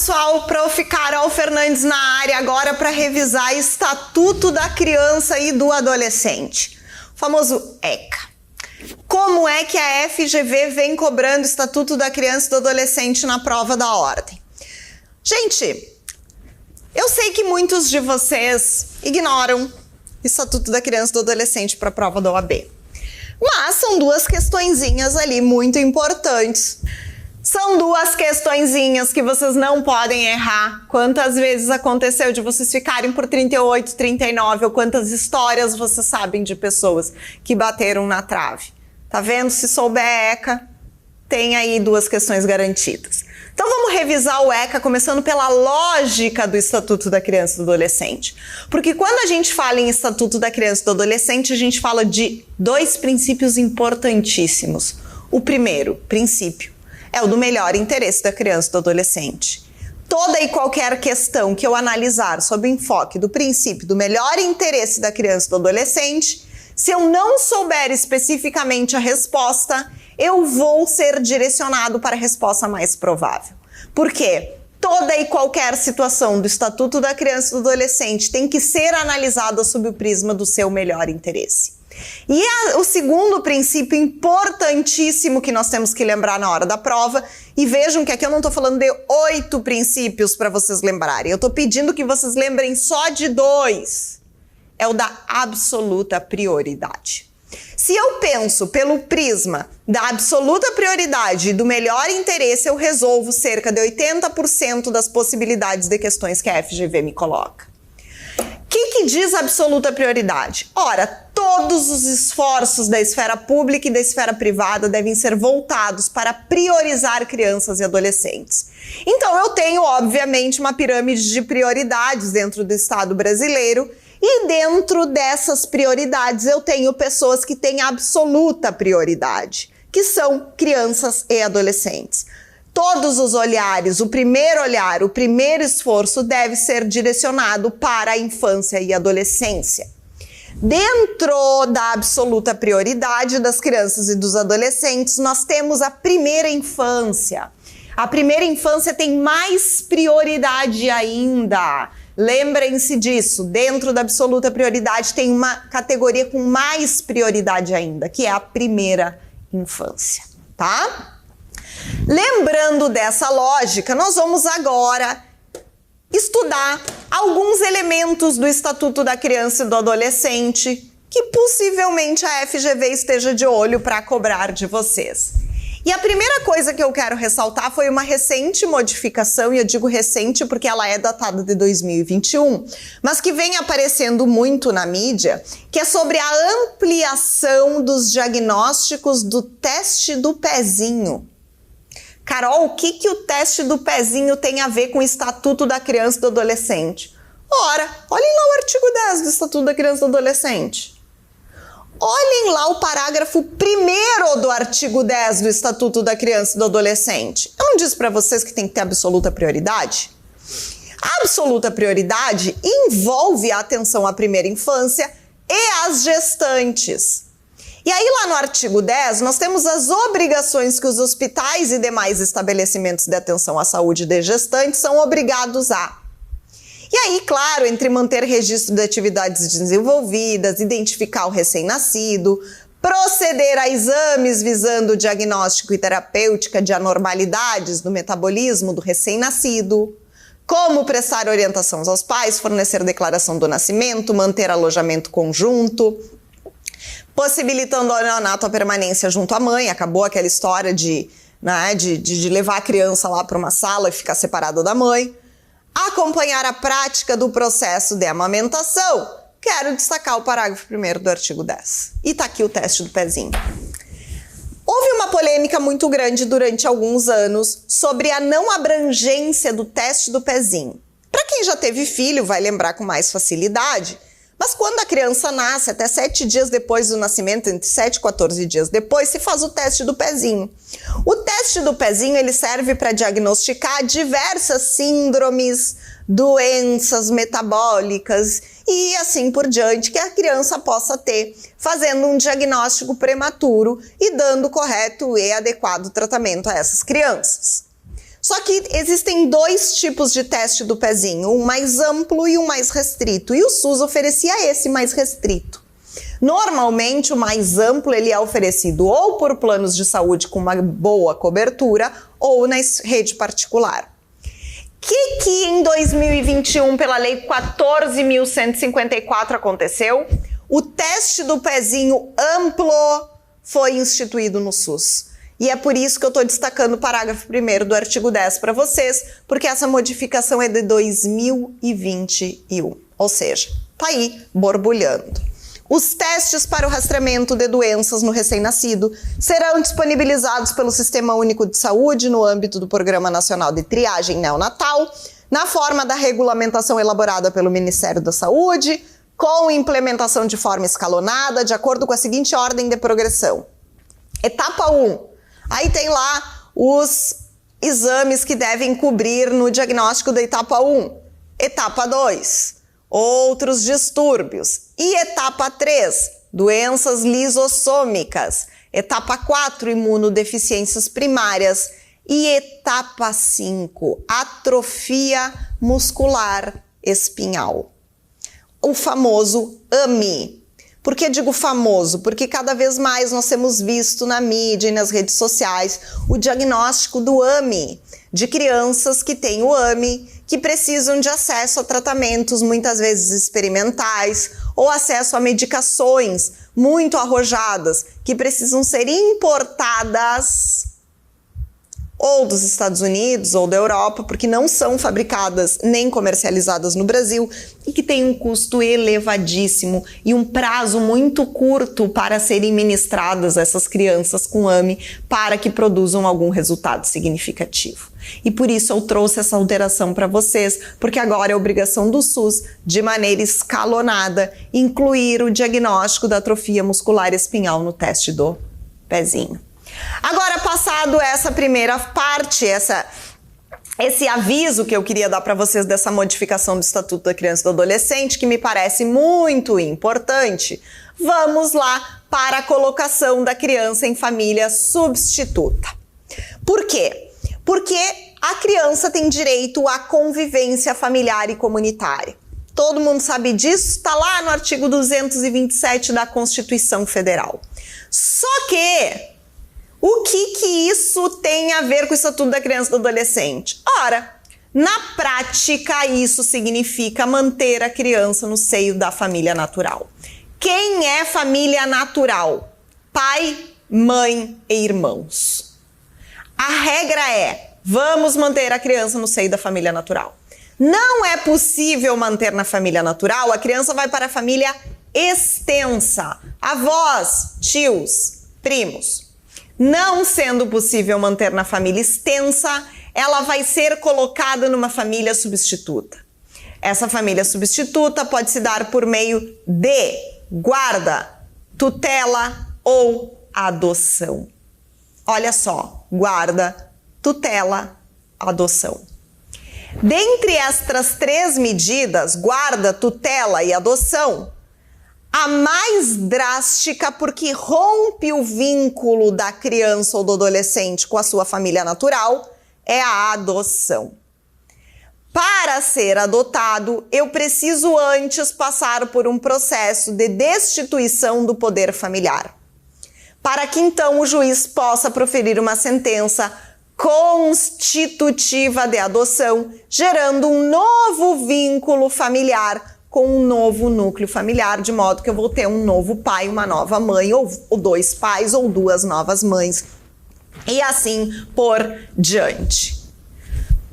pessoal, Prof. Carol Fernandes na área agora para revisar Estatuto da Criança e do Adolescente, o famoso ECA. Como é que a FGV vem cobrando Estatuto da Criança e do Adolescente na prova da ordem? Gente, eu sei que muitos de vocês ignoram Estatuto da Criança e do Adolescente para a prova da OAB, mas são duas questõezinhas ali muito importantes. São duas questõezinhas que vocês não podem errar. Quantas vezes aconteceu de vocês ficarem por 38, 39, ou quantas histórias vocês sabem de pessoas que bateram na trave? Tá vendo? Se souber ECA, tem aí duas questões garantidas. Então vamos revisar o ECA começando pela lógica do Estatuto da Criança e do Adolescente. Porque quando a gente fala em Estatuto da Criança e do Adolescente, a gente fala de dois princípios importantíssimos. O primeiro princípio é o do melhor interesse da criança e do adolescente. Toda e qualquer questão que eu analisar sob o enfoque do princípio do melhor interesse da criança e do adolescente, se eu não souber especificamente a resposta, eu vou ser direcionado para a resposta mais provável. Por quê? Toda e qualquer situação do Estatuto da Criança e do Adolescente tem que ser analisada sob o prisma do seu melhor interesse. E o segundo princípio importantíssimo que nós temos que lembrar na hora da prova, e vejam que aqui eu não estou falando de 8 princípios para vocês lembrarem, eu estou pedindo que vocês lembrem só de 2, é o da absoluta prioridade. Se eu penso pelo prisma da absoluta prioridade e do melhor interesse, eu resolvo cerca de 80% das possibilidades de questões que a FGV me coloca. O que diz absoluta prioridade? Ora, todos os esforços da esfera pública e da esfera privada devem ser voltados para priorizar crianças e adolescentes. Então, eu tenho, obviamente, uma pirâmide de prioridades dentro do Estado brasileiro e dentro dessas prioridades eu tenho pessoas que têm absoluta prioridade, que são crianças e adolescentes. Todos os olhares, o primeiro esforço deve ser direcionado para a infância e adolescência. Dentro da absoluta prioridade das crianças e dos adolescentes, nós temos a primeira infância. A primeira infância tem mais prioridade ainda. Lembrem-se disso, dentro da absoluta prioridade tem uma categoria com mais prioridade ainda, que é a primeira infância, tá? Lembrando dessa lógica, nós vamos agora estudar alguns elementos do Estatuto da Criança e do Adolescente que possivelmente a FGV esteja de olho para cobrar de vocês. E a primeira coisa que eu quero ressaltar foi uma recente modificação, e eu digo recente porque ela é datada de 2021, mas que vem aparecendo muito na mídia, que é sobre a ampliação dos diagnósticos do teste do pezinho. Carol, o que o teste do pezinho tem a ver com o Estatuto da Criança e do Adolescente? Ora, olhem lá o artigo 10 do Estatuto da Criança e do Adolescente. Olhem lá o parágrafo 1º do artigo 10 do Estatuto da Criança e do Adolescente. Eu não disse para vocês que tem que ter absoluta prioridade? A absoluta prioridade envolve a atenção à primeira infância e às gestantes. E aí lá no artigo 10 nós temos as obrigações que os hospitais e demais estabelecimentos de atenção à saúde de gestantes são obrigados a. E aí, claro, entre manter registro de atividades desenvolvidas, identificar o recém-nascido, proceder a exames visando o diagnóstico e terapêutica de anormalidades do metabolismo do recém-nascido, como prestar orientação aos pais, fornecer declaração do nascimento, manter alojamento conjunto, possibilitando ao neonato a permanência junto à mãe. Acabou aquela história de levar a criança lá para uma sala e ficar separada da mãe. Acompanhar a prática do processo de amamentação. Quero destacar o parágrafo 1º do artigo 10. E tá aqui o teste do pezinho. Houve uma polêmica muito grande durante alguns anos sobre a não abrangência do teste do pezinho. Para quem já teve filho, vai lembrar com mais facilidade. Mas quando a criança nasce, até 7 dias depois do nascimento, entre 7 e 14 dias depois, se faz o teste do pezinho. O teste do pezinho ele serve para diagnosticar diversas síndromes, doenças metabólicas e assim por diante que a criança possa ter, fazendo um diagnóstico prematuro e dando correto e adequado tratamento a essas crianças. Só que existem dois tipos de teste do pezinho, um mais amplo e um mais restrito, e o SUS oferecia esse mais restrito. Normalmente o mais amplo ele é oferecido ou por planos de saúde com uma boa cobertura ou na rede particular. Que em 2021, pela Lei 14.154 aconteceu? O teste do pezinho amplo foi instituído no SUS. E é por isso que eu estou destacando o parágrafo 1º do artigo 10 para vocês, porque essa modificação é de 2021. Ou seja, tá aí borbulhando. Os testes para o rastreamento de doenças no recém-nascido serão disponibilizados pelo Sistema Único de Saúde no âmbito do Programa Nacional de Triagem Neonatal, na forma da regulamentação elaborada pelo Ministério da Saúde, com implementação de forma escalonada, de acordo com a seguinte ordem de progressão. Etapa 1. Aí tem lá os exames que devem cobrir no diagnóstico da etapa 1. Etapa 2. Outros distúrbios. E etapa 3, doenças lisossômicas. Etapa 4, imunodeficiências primárias. E etapa 5, atrofia muscular espinhal. O famoso AMI. Por que digo famoso? Porque cada vez mais nós temos visto na mídia e nas redes sociais o diagnóstico do AMI, de crianças que têm o AMI, que precisam de acesso a tratamentos muitas vezes experimentais ou acesso a medicações muito arrojadas que precisam ser importadas ou dos Estados Unidos ou da Europa, porque não são fabricadas nem comercializadas no Brasil e que têm um custo elevadíssimo e um prazo muito curto para serem ministradas essas crianças com AMI para que produzam algum resultado significativo. E por isso eu trouxe essa alteração para vocês, porque agora é obrigação do SUS, de maneira escalonada, incluir o diagnóstico da atrofia muscular espinhal no teste do pezinho. Agora, passado essa primeira parte, esse aviso que eu queria dar para vocês dessa modificação do Estatuto da Criança e do Adolescente, que me parece muito importante, vamos lá para a colocação da criança em família substituta. Por quê? Porque a criança tem direito à convivência familiar e comunitária. Todo mundo sabe disso, está lá no artigo 227 da Constituição Federal. Só que o que isso tem a ver com o Estatuto da Criança e do Adolescente? Ora, na prática, isso significa manter a criança no seio da família natural. Quem é família natural? Pai, mãe e irmãos. A regra é, vamos manter a criança no seio da família natural. Não é possível manter na família natural, a criança vai para a família extensa. Avós, tios, primos. Não sendo possível manter na família extensa, ela vai ser colocada numa família substituta. Essa família substituta pode se dar por meio de guarda, tutela ou adoção. Olha só, guarda, tutela, adoção. Dentre estas três medidas, guarda, tutela e adoção, a mais drástica, porque rompe o vínculo da criança ou do adolescente com a sua família natural, é a adoção. Para ser adotado, eu preciso antes passar por um processo de destituição do poder familiar, para que então o juiz possa proferir uma sentença constitutiva de adoção, gerando um novo vínculo familiar com um novo núcleo familiar, de modo que eu vou ter um novo pai, uma nova mãe, ou dois pais, ou duas novas mães, e assim por diante.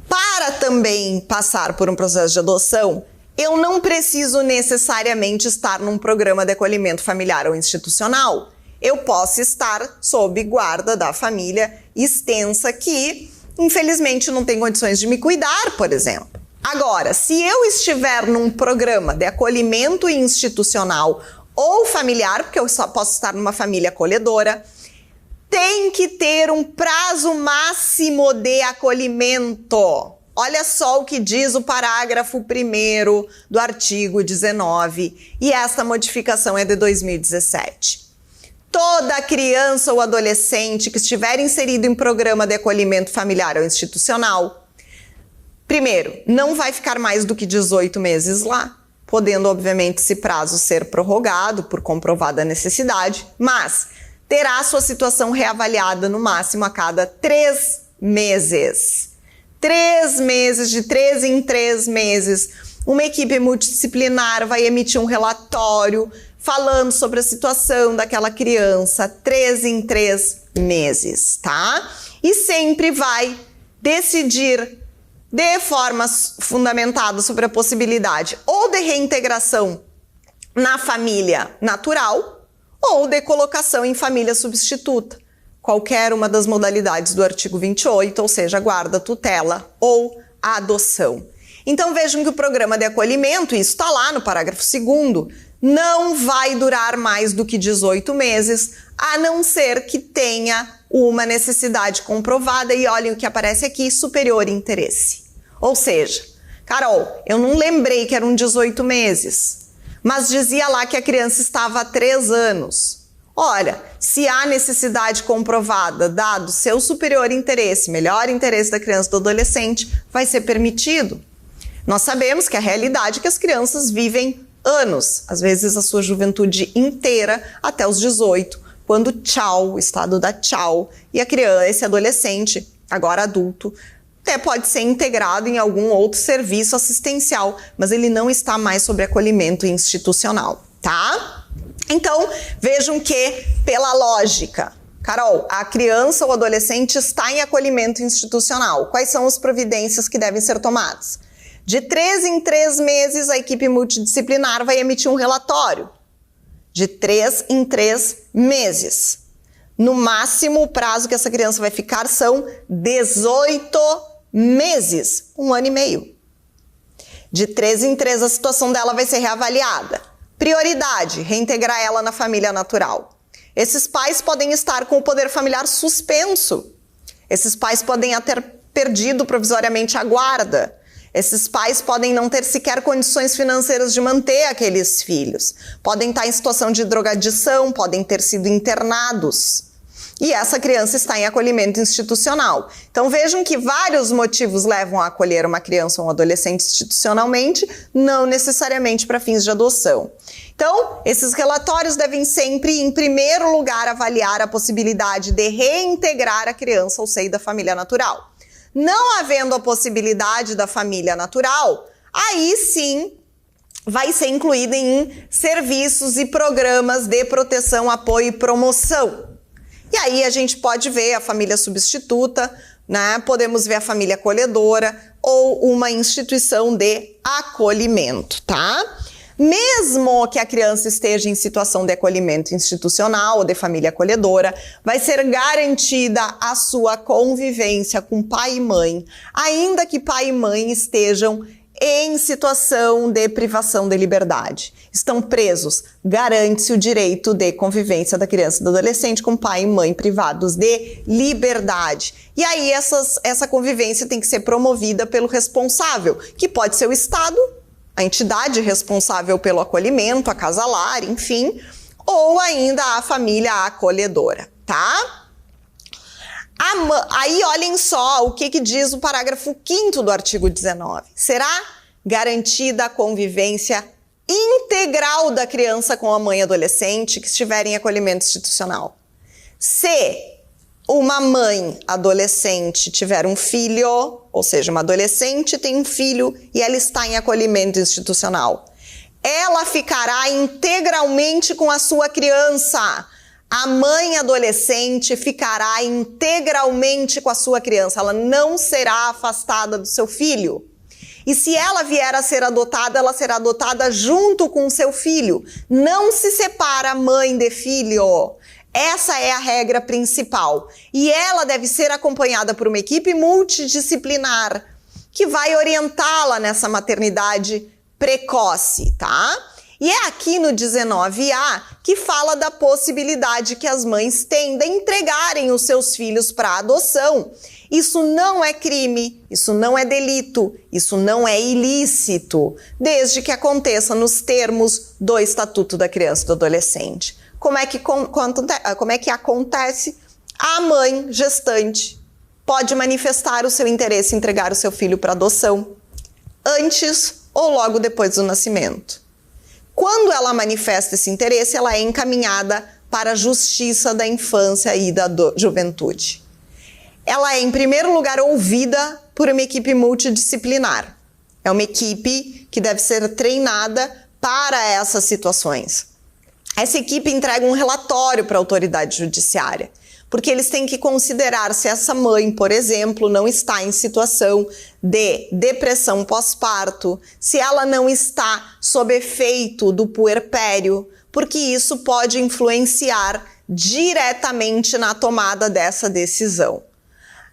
Para também passar por um processo de adoção, eu não preciso necessariamente estar num programa de acolhimento familiar ou institucional. Eu posso estar sob guarda da família extensa que, infelizmente, não tem condições de me cuidar, por exemplo. Agora, se eu estiver num programa de acolhimento institucional ou familiar, porque eu só posso estar numa família acolhedora, tem que ter um prazo máximo de acolhimento. Olha só o que diz o parágrafo 1º do artigo 19, e esta modificação é de 2017. Toda criança ou adolescente que estiver inserido em programa de acolhimento familiar ou institucional, primeiro, não vai ficar mais do que 18 meses lá, podendo, obviamente, esse prazo ser prorrogado por comprovada necessidade, mas terá sua situação reavaliada no máximo a cada 3 meses. 3 meses, de 3 em 3 meses, uma equipe multidisciplinar vai emitir um relatório falando sobre a situação daquela criança, 3 em 3 meses, tá? E sempre vai decidir de forma fundamentada sobre a possibilidade ou de reintegração na família natural ou de colocação em família substituta, qualquer uma das modalidades do artigo 28, ou seja, guarda, tutela ou adoção. Então vejam que o programa de acolhimento, isso está lá no parágrafo 2º, não vai durar mais do que 18 meses, a não ser que tenha uma necessidade comprovada, e olhem o que aparece aqui, superior interesse. Ou seja, Carol, eu não lembrei que eram 18 meses, mas dizia lá que a criança estava há 3 anos. Olha, se há necessidade comprovada, dado seu superior interesse, melhor interesse da criança ou do adolescente, vai ser permitido. Nós sabemos que a realidade é que as crianças vivem anos, às vezes a sua juventude inteira, até os 18, quando tchau, o estado dá tchau, e a criança, esse adolescente, agora adulto, até pode ser integrado em algum outro serviço assistencial, mas ele não está mais sob acolhimento institucional, tá? Então, vejam que, pela lógica, Carol, a criança ou adolescente está em acolhimento institucional. Quais são as providências que devem ser tomadas? De 3 em 3 meses, a equipe multidisciplinar vai emitir um relatório. De 3 em 3 meses. No máximo, o prazo que essa criança vai ficar são 18 meses, 1 ano e meio. De 3 em 3, a situação dela vai ser reavaliada. Prioridade, reintegrar ela na família natural. Esses pais podem estar com o poder familiar suspenso. Esses pais podem ter perdido provisoriamente a guarda. Esses pais podem não ter sequer condições financeiras de manter aqueles filhos. Podem estar em situação de drogadição, podem ter sido internados. E essa criança está em acolhimento institucional. Então vejam que vários motivos levam a acolher uma criança ou um adolescente institucionalmente, não necessariamente para fins de adoção. Então, esses relatórios devem sempre, em primeiro lugar, avaliar a possibilidade de reintegrar a criança ao seio da família natural. Não havendo a possibilidade da família natural, aí sim vai ser incluída em serviços e programas de proteção, apoio e promoção. E aí a gente pode ver a família substituta, né? Podemos ver a família acolhedora ou uma instituição de acolhimento, tá? Mesmo que a criança esteja em situação de acolhimento institucional ou de família acolhedora, vai ser garantida a sua convivência com pai e mãe, ainda que pai e mãe estejam em situação de privação de liberdade. Estão presos, garante-se o direito de convivência da criança e do adolescente com pai e mãe privados de liberdade. E aí essa convivência tem que ser promovida pelo responsável, que pode ser o Estado, a entidade responsável pelo acolhimento, a casa lar, enfim, ou ainda a família acolhedora, tá? Aí olhem só o que diz o parágrafo 5º do artigo 19. Será garantida a convivência integral da criança com a mãe e adolescente que estiver em acolhimento institucional. Se uma mãe adolescente tiver um filho, ou seja, uma adolescente tem um filho e ela está em acolhimento institucional, ela ficará integralmente com a sua criança. A mãe adolescente ficará integralmente com a sua criança, ela não será afastada do seu filho. E se ela vier a ser adotada, ela será adotada junto com o seu filho. Não se separa mãe de filho. Essa é a regra principal. E ela deve ser acompanhada por uma equipe multidisciplinar que vai orientá-la nessa maternidade precoce, tá? E é aqui no 19A que fala da possibilidade que as mães têm de entregarem os seus filhos para adoção. Isso não é crime, isso não é delito, isso não é ilícito, desde que aconteça nos termos do Estatuto da Criança e do Adolescente. Como é que acontece? A mãe gestante pode manifestar o seu interesse em entregar o seu filho para adoção antes ou logo depois do nascimento. Quando ela manifesta esse interesse, ela é encaminhada para a Justiça da Infância e da Juventude. Ela é, em primeiro lugar, ouvida por uma equipe multidisciplinar. É uma equipe que deve ser treinada para essas situações. Essa equipe entrega um relatório para a autoridade judiciária, porque eles têm que considerar se essa mãe, por exemplo, não está em situação de depressão pós-parto, se ela não está sob efeito do puerpério, porque isso pode influenciar diretamente na tomada dessa decisão.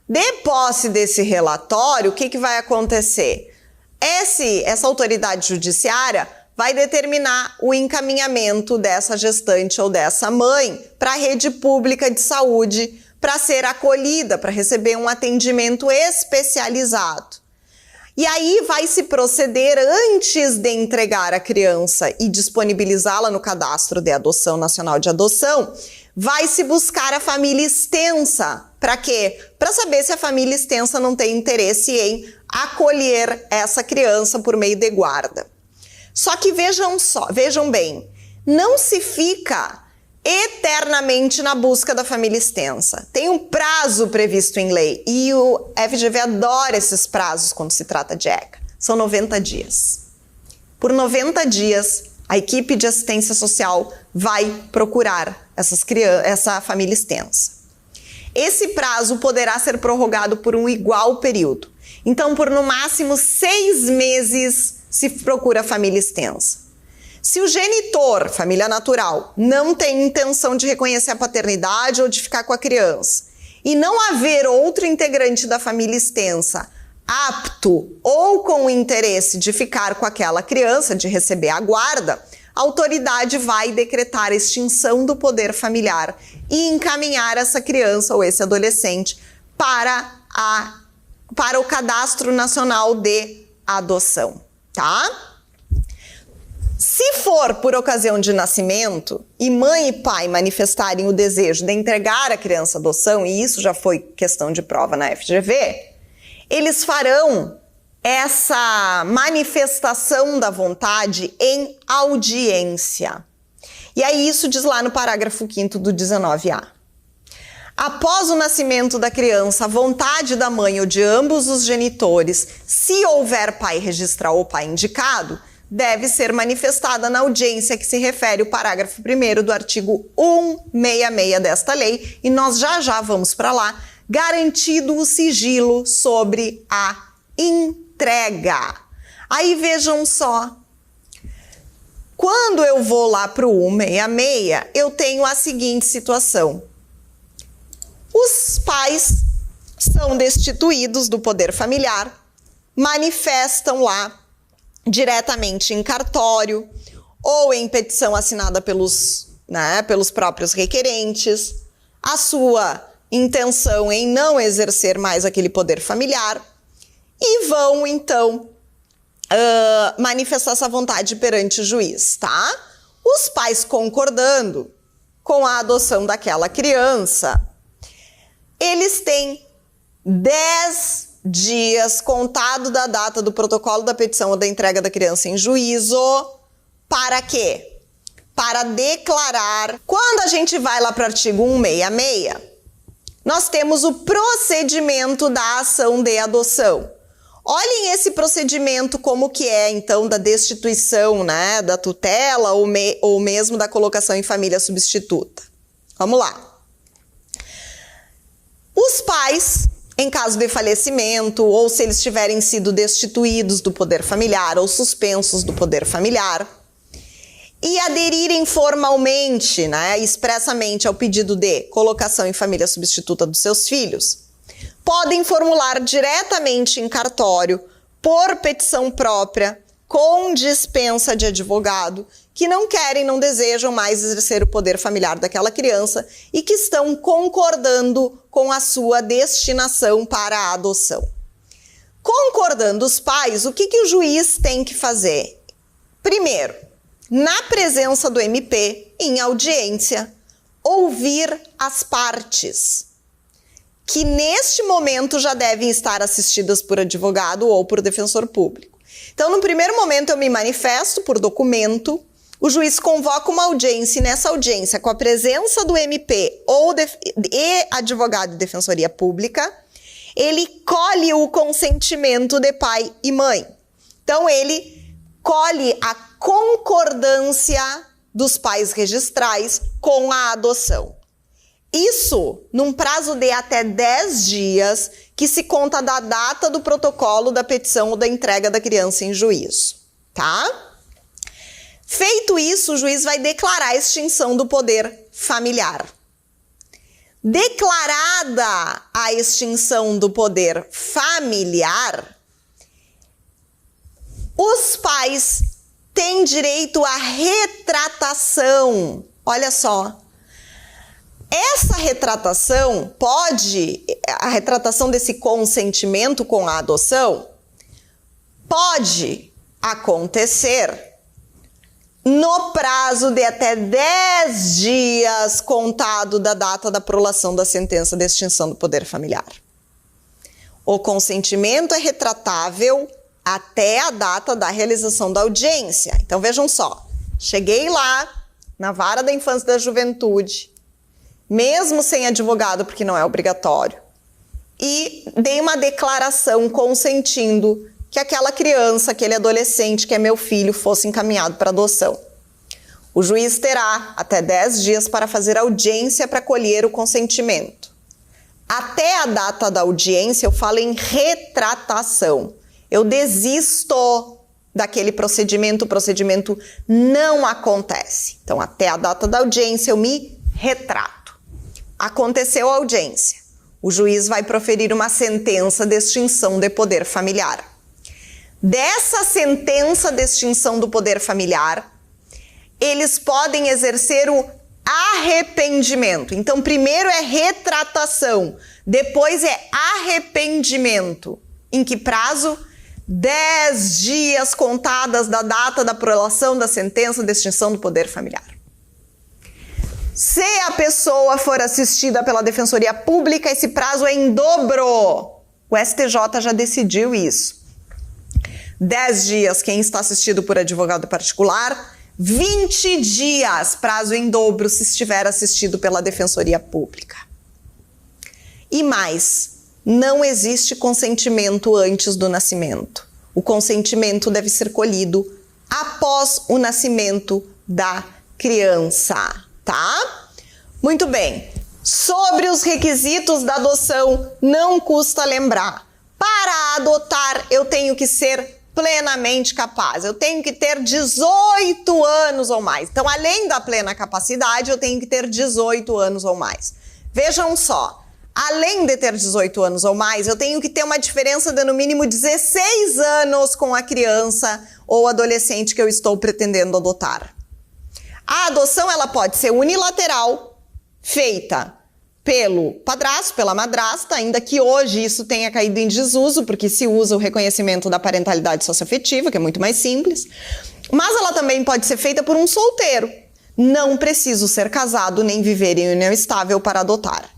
De posse desse relatório, o que vai acontecer? Essa autoridade judiciária vai determinar o encaminhamento dessa gestante ou dessa mãe para a rede pública de saúde para ser acolhida, para receber um atendimento especializado. E aí vai se proceder, antes de entregar a criança e disponibilizá-la no Cadastro de Adoção Nacional de Adoção, vai se buscar a família extensa. Para quê? Para saber se a família extensa não tem interesse em acolher essa criança por meio de guarda. Só que vejam bem, não se fica eternamente na busca da família extensa. Tem um prazo previsto em lei e o FGV adora esses prazos quando se trata de ECA. São 90 dias. Por 90 dias, a equipe de assistência social vai procurar essa família extensa. Esse prazo poderá ser prorrogado por um igual período. Então, por no máximo 6 meses, se procura família extensa. Se o genitor, família natural, não tem intenção de reconhecer a paternidade ou de ficar com a criança, e não haver outro integrante da família extensa apto ou com o interesse de ficar com aquela criança, de receber a guarda, a autoridade vai decretar a extinção do poder familiar e encaminhar essa criança ou esse adolescente para o Cadastro Nacional de Adoção, tá? Se for por ocasião de nascimento e mãe e pai manifestarem o desejo de entregar a criança à adoção, e isso já foi questão de prova na FGV, eles farão essa manifestação da vontade em audiência. E aí isso diz lá no parágrafo 5º do 19A. Após o nascimento da criança, a vontade da mãe ou de ambos os genitores, se houver pai registral ou pai indicado, deve ser manifestada na audiência que se refere o parágrafo 1º do artigo 166 desta lei, e nós já vamos para lá, garantido o sigilo sobre a entrega. Aí vejam só, quando eu vou lá para o 166, eu tenho a seguinte situação. Os pais são destituídos do poder familiar, manifestam lá diretamente em cartório ou em petição assinada pelos próprios requerentes a sua intenção em não exercer mais aquele poder familiar e vão, então, manifestar essa vontade perante o juiz, tá? Os pais concordando com a adoção daquela criança, eles têm 10 dias contado da data do protocolo da petição ou da entrega da criança em juízo. Para quê? Para declarar. Quando a gente vai lá para o artigo 166, nós temos o procedimento da ação de adoção. Olhem esse procedimento como que é, então, da destituição, né, da tutela ou mesmo da colocação em família substituta. Vamos lá. Os pais, em caso de falecimento, ou se eles tiverem sido destituídos do poder familiar ou suspensos do poder familiar, e aderirem formalmente, né, expressamente ao pedido de colocação em família substituta dos seus filhos, podem formular diretamente em cartório, por petição própria, com dispensa de advogado, que não querem, não desejam mais exercer o poder familiar daquela criança e que estão concordando com a sua destinação para a adoção. Concordando os pais, o que o juiz tem que fazer? Primeiro, na presença do MP, em audiência, ouvir as partes, que neste momento já devem estar assistidas por advogado ou por defensor público. Então, no primeiro momento, eu me manifesto por documento, o juiz convoca uma audiência e nessa audiência, com a presença do MP e advogado de defensoria pública, ele colhe o consentimento de pai e mãe. Então, ele colhe a concordância dos pais registrais com a adoção. Isso num prazo de até 10 dias, que se conta da data do protocolo da petição ou da entrega da criança em juízo, tá? Feito isso, o juiz vai declarar a extinção do poder familiar. Declarada a extinção do poder familiar, os pais têm direito à retratação. Olha só. Essa retratação a retratação desse consentimento com a adoção pode acontecer no prazo de até 10 dias contado da data da prolação da sentença de extinção do poder familiar. O consentimento é retratável até a data da realização da audiência. Então vejam só, cheguei lá na vara da infância e da juventude, mesmo sem advogado, porque não é obrigatório, e dei uma declaração consentindo que aquela criança, aquele adolescente que é meu filho, fosse encaminhado para adoção. O juiz terá até 10 dias para fazer audiência para colher o consentimento. Até a data da audiência, eu falo em retratação. Eu desisto daquele procedimento, o procedimento não acontece. Então, até a data da audiência, eu me retrato. Aconteceu a audiência. O juiz vai proferir uma sentença de extinção de poder familiar. Dessa sentença de extinção do poder familiar, eles podem exercer o arrependimento. Então, primeiro é retratação, depois é arrependimento. Em que prazo? 10 dias contadas da data da prolação da sentença de extinção do poder familiar. Se a pessoa for assistida pela Defensoria Pública, esse prazo é em dobro. O STJ já decidiu isso. 10 dias quem está assistido por advogado particular, 20 dias, prazo em dobro se estiver assistido pela Defensoria Pública. E mais, não existe consentimento antes do nascimento. O consentimento deve ser colhido após o nascimento da criança, tá? Muito bem. Sobre os requisitos da adoção, não custa lembrar. Para adotar, eu tenho que ser plenamente capaz. Eu tenho que ter 18 anos ou mais. Então, além da plena capacidade, eu tenho que ter 18 anos ou mais. Vejam só, além de ter 18 anos ou mais, eu tenho que ter uma diferença de no mínimo 16 anos com a criança ou adolescente que eu estou pretendendo adotar. A adoção, ela pode ser unilateral, feita pelo padrasto, pela madrasta, ainda que hoje isso tenha caído em desuso, porque se usa o reconhecimento da parentalidade socioafetiva, que é muito mais simples. Mas ela também pode ser feita por um solteiro. Não preciso ser casado nem viver em união estável para adotar.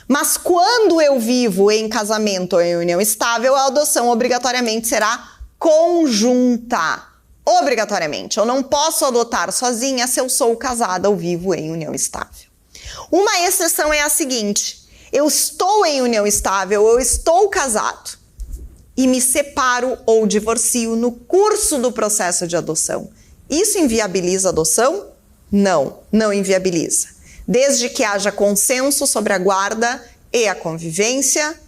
Mas quando eu vivo em casamento ou em união estável, a adoção obrigatoriamente será conjunta. Obrigatoriamente. Eu não posso adotar sozinha se eu sou casada ou vivo em união estável. Uma exceção é a seguinte: eu estou em união estável, eu estou casado e me separo ou divorcio no curso do processo de adoção. Isso inviabiliza a adoção? Não, não inviabiliza. Desde que haja consenso sobre a guarda e a convivência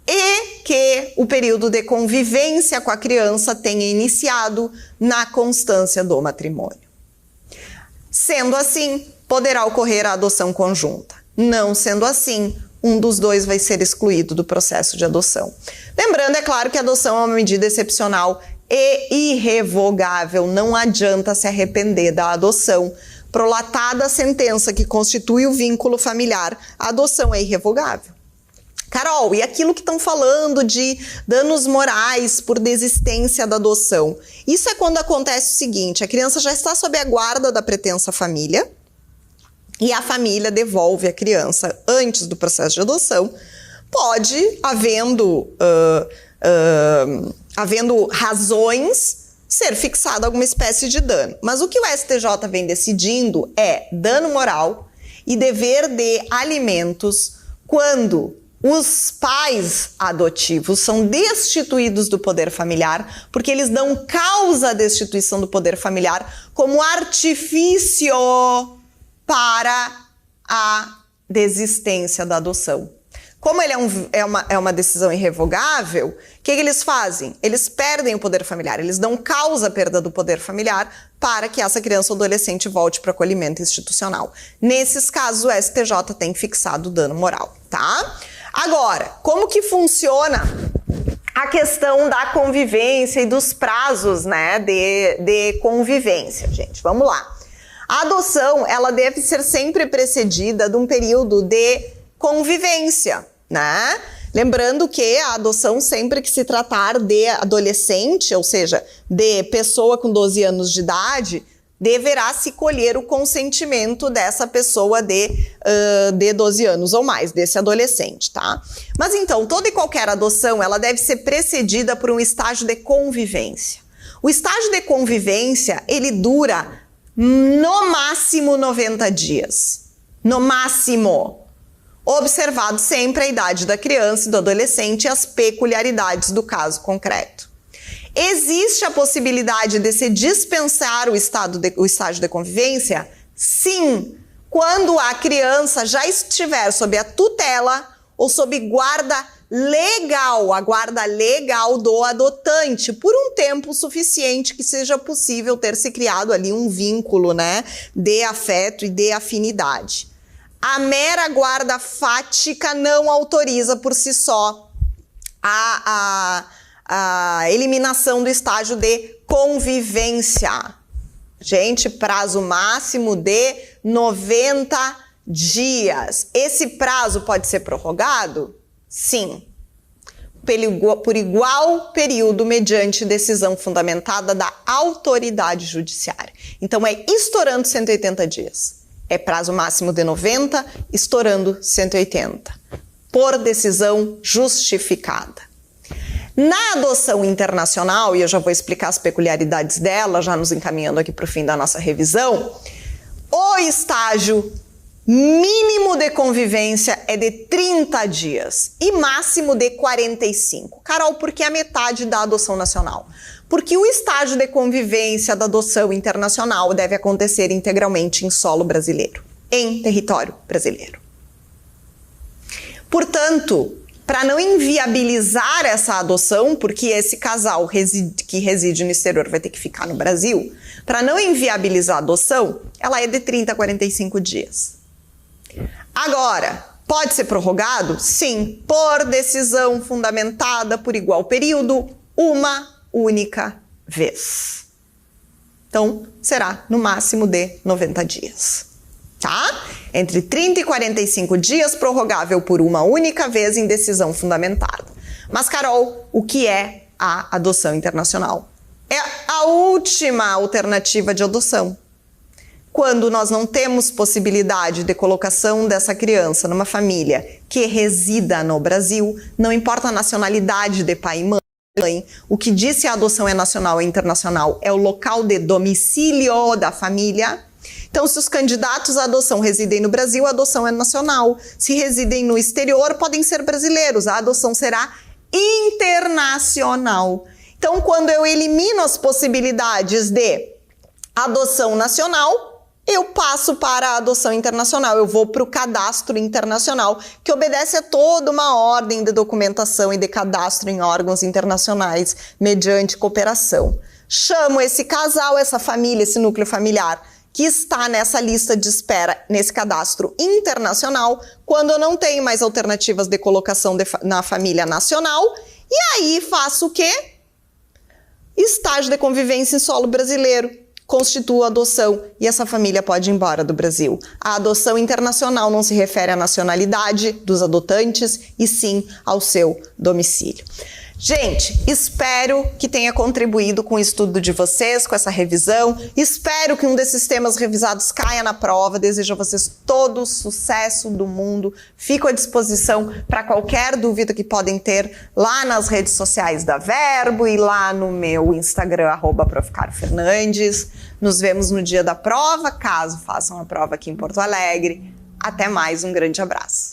e que o período de convivência com a criança tenha iniciado na constância do matrimônio. Sendo assim, poderá ocorrer a adoção conjunta. Não sendo assim, um dos dois vai ser excluído do processo de adoção. Lembrando, é claro, que a adoção é uma medida excepcional e irrevogável. Não adianta se arrepender da adoção. Prolatada a sentença que constitui o vínculo familiar, a adoção é irrevogável. Carol, e aquilo que estão falando de danos morais por desistência da adoção? Isso é quando acontece o seguinte, a criança já está sob a guarda da pretensa família e a família devolve a criança antes do processo de adoção. Pode, havendo razões, ser fixada alguma espécie de dano. Mas o que o STJ vem decidindo é dano moral e dever de alimentos quando os pais adotivos são destituídos do poder familiar, porque eles dão causa à destituição do poder familiar como artifício para a desistência da adoção. Como ele é uma decisão irrevogável, o que eles fazem? Eles perdem o poder familiar, eles dão causa à perda do poder familiar para que essa criança ou adolescente volte para o acolhimento institucional. Nesses casos, o STJ tem fixado o dano moral, tá? Agora, como que funciona a questão da convivência e dos prazos, né, de convivência, gente? Vamos lá. A adoção, ela deve ser sempre precedida de um período de convivência, né? Lembrando que a adoção, sempre que se tratar de adolescente, ou seja, de pessoa com 12 anos de idade, deverá se colher o consentimento dessa pessoa de 12 anos ou mais, desse adolescente, tá? Mas então, toda e qualquer adoção, ela deve ser precedida por um estágio de convivência. O estágio de convivência, ele dura no máximo 90 dias. No máximo. Observado sempre a idade da criança e do adolescente e as peculiaridades do caso concreto. Existe a possibilidade de se dispensar o estágio de convivência? Sim, quando a criança já estiver sob a tutela ou sob guarda legal, a guarda legal do adotante, por um tempo suficiente que seja possível ter se criado ali um vínculo, né, de afeto e de afinidade. A mera guarda fática não autoriza por si só a eliminação do estágio de convivência. Gente, prazo máximo de 90 dias. Esse prazo pode ser prorrogado? Sim. Por igual período mediante decisão fundamentada da autoridade judiciária. Então, é estourando 180 dias. É prazo máximo de 90, estourando 180. Por decisão justificada. Na adoção internacional, e eu já vou explicar as peculiaridades dela, já nos encaminhando aqui para o fim da nossa revisão, o estágio mínimo de convivência é de 30 dias e máximo de 45. Carol, por que a metade da adoção nacional? Porque o estágio de convivência da adoção internacional deve acontecer integralmente em solo brasileiro, em território brasileiro. Portanto, para não inviabilizar essa adoção, porque esse casal que reside no exterior vai ter que ficar no Brasil, para não inviabilizar a adoção, ela é de 30 a 45 dias. Agora, pode ser prorrogado? Sim, por decisão fundamentada por igual período, uma única vez. Então, será no máximo de 90 dias, tá? Entre 30 e 45 dias, prorrogável por uma única vez em decisão fundamentada. Mas, Carol, o que é a adoção internacional? É a última alternativa de adoção. Quando nós não temos possibilidade de colocação dessa criança numa família que resida no Brasil, não importa a nacionalidade de pai e mãe, o que diz se a adoção é nacional ou internacional é o local de domicílio da família. Então, se os candidatos à adoção residem no Brasil, a adoção é nacional. Se residem no exterior, podem ser brasileiros. A adoção será internacional. Então, quando eu elimino as possibilidades de adoção nacional, eu passo para a adoção internacional, eu vou para o cadastro internacional, que obedece a toda uma ordem de documentação e de cadastro em órgãos internacionais mediante cooperação. Chamo esse casal, essa família, esse núcleo familiar, que está nessa lista de espera, nesse cadastro internacional, quando eu não tenho mais alternativas de colocação na família nacional, e aí faço o quê? Estágio de convivência em solo brasileiro. constitua a adoção e essa família pode ir embora do Brasil. A adoção internacional não se refere à nacionalidade dos adotantes, e sim ao seu domicílio. Gente, espero que tenha contribuído com o estudo de vocês, com essa revisão. Espero que um desses temas revisados caia na prova. Desejo a vocês todo o sucesso do mundo. Fico à disposição para qualquer dúvida que podem ter lá nas redes sociais da Verbo e lá no meu Instagram, @profcarofernandes. Nos vemos no dia da prova, caso façam a prova aqui em Porto Alegre. Até mais, um grande abraço.